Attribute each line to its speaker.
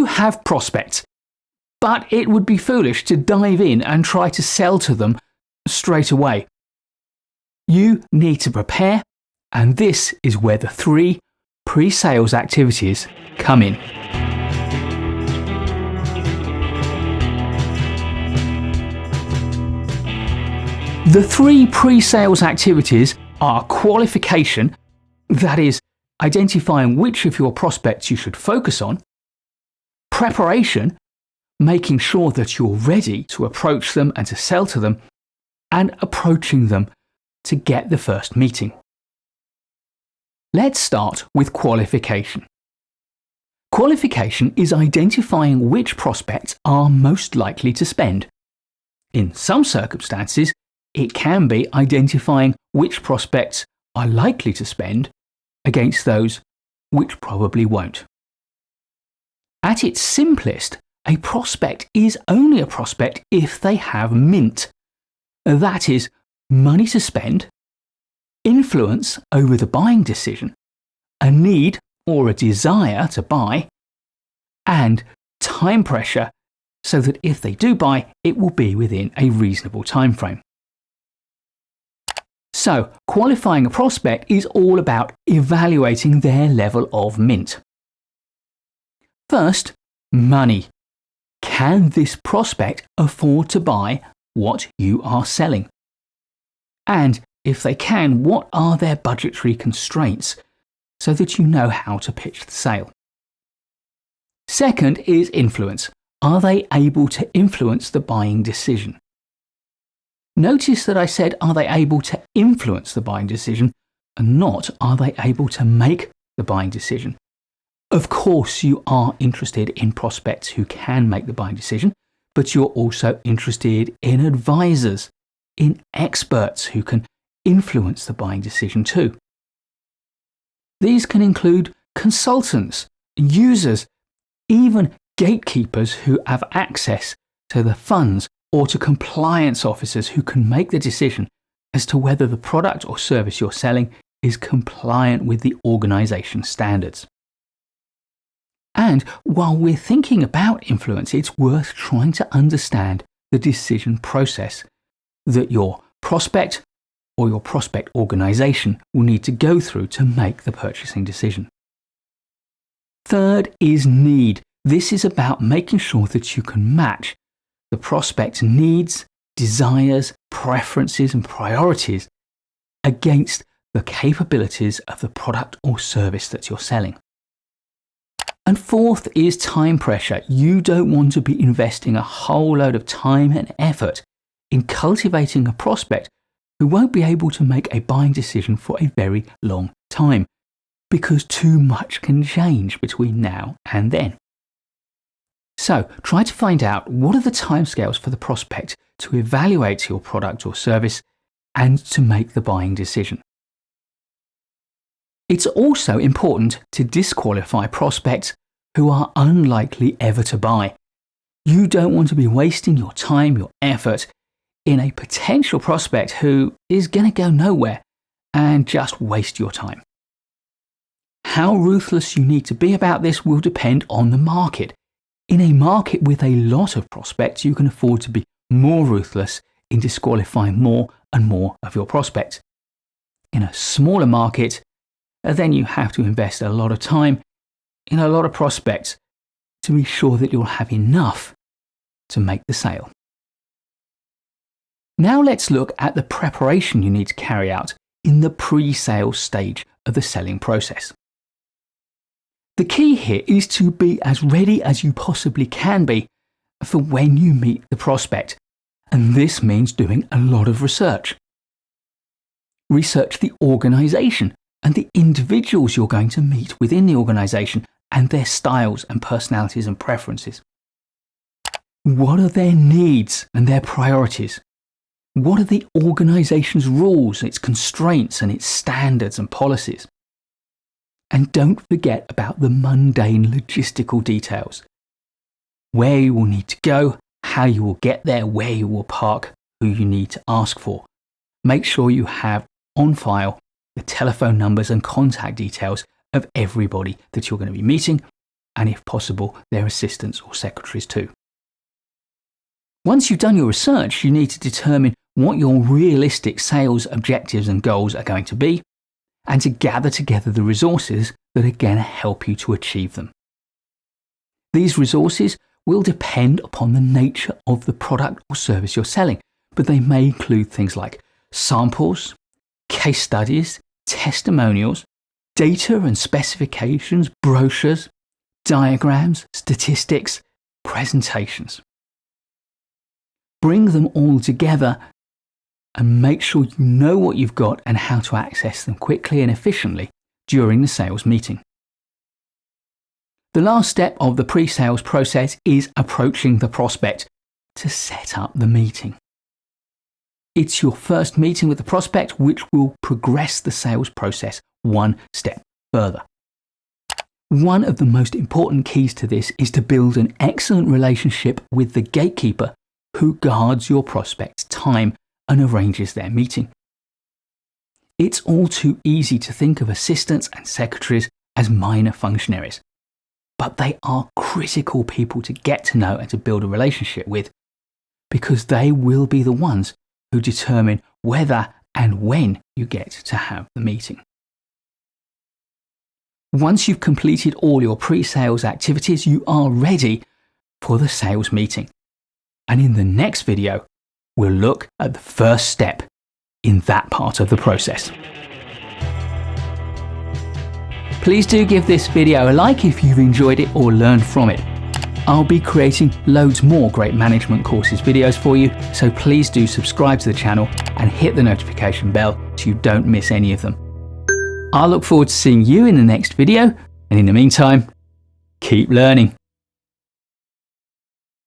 Speaker 1: You have prospects, but it would be foolish to dive in and try to sell to them straight away. You need to prepare, and this is where the 3 pre-sales activities come in. The 3 pre-sales activities are qualification, that is, identifying which of your prospects you should focus on; preparation, making sure that you're ready to approach them and to sell to them; and approaching them to get the first meeting. Let's start with qualification. Qualification is identifying which prospects are most likely to spend. In some circumstances, it can be identifying which prospects are likely to spend against those which probably won't. At its simplest, a prospect is only a prospect if they have mint. That is, money to spend, influence over the buying decision, a need or a desire to buy, and time pressure so that if they do buy, it will be within a reasonable time frame. So, qualifying a prospect is all about evaluating their level of mint. First, money. Can this prospect afford to buy what you are selling? And if they can, what are their budgetary constraints so that you know how to pitch the sale? Second is influence. Are they able to influence the buying decision? Notice that I said, are they able to influence the buying decision, and not are they able to make the buying decision? Of course, you are interested in prospects who can make the buying decision, but you're also interested in advisors, in experts who can influence the buying decision too. These can include consultants, users, even gatekeepers who have access to the funds, or to compliance officers who can make the decision as to whether the product or service you're selling is compliant with the organisation standards. And while we're thinking about influence, it's worth trying to understand the decision process that your prospect or your prospect organisation will need to go through to make the purchasing decision. Third is need. This is about making sure that you can match the prospect's needs, desires, preferences and priorities against the capabilities of the product or service that you're selling. And fourth is time pressure. You don't want to be investing a whole load of time and effort in cultivating a prospect who won't be able to make a buying decision for a very long time, because too much can change between now and then. So, try to find out what are the timescales for the prospect to evaluate your product or service and to make the buying decision. It's also important to disqualify prospects who are unlikely ever to buy. You don't want to be wasting your time, your effort in a potential prospect who is going to go nowhere and just waste your time. How ruthless you need to be about this will depend on the market. In a market with a lot of prospects, you can afford to be more ruthless in disqualifying more and more of your prospects. In a smaller market, then you have to invest a lot of time in a lot of prospects to be sure that you'll have enough to make the sale. Now let's look at the preparation you need to carry out in the pre-sale stage of the selling process. The key here is to be as ready as you possibly can be for when you meet the prospect, and this means doing a lot of research. Research the organisation and the individuals you're going to meet within the organisation and their styles and personalities and preferences. What are their needs and their priorities? What are the organisation's rules, its constraints and its standards and policies? And don't forget about the mundane logistical details. Where you will need to go, how you will get there, where you will park, who you need to ask for. Make sure you have on file the telephone numbers and contact details of everybody that you're going to be meeting, and if possible, their assistants or secretaries too. Once you've done your research, you need to determine what your realistic sales objectives and goals are going to be, and to gather together the resources that are going to help you to achieve them. These resources will depend upon the nature of the product or service you're selling, but they may include things like samples, case studies, testimonials, data and specifications, brochures, diagrams, statistics, presentations. Bring them all together and make sure you know what you've got and how to access them quickly and efficiently during the sales meeting. The last step of the pre-sales process is approaching the prospect to set up the meeting. It's your first meeting with the prospect which will progress the sales process one step further. One of the most important keys to this is to build an excellent relationship with the gatekeeper who guards your prospect's time and arranges their meeting. It's all too easy to think of assistants and secretaries as minor functionaries, but they are critical people to get to know and to build a relationship with, because they will be the ones who determine whether and when you get to have the meeting. Once you've completed all your pre-sales activities, you are ready for the sales meeting. And in the next video, we'll look at the first step in that part of the process. Please do give this video a like if you've enjoyed it or learned from it. I'll be creating loads more great management courses videos for you, so please do subscribe to the channel and hit the notification bell so you don't miss any of them. I'll look forward to seeing you in the next video, and in the meantime, keep learning.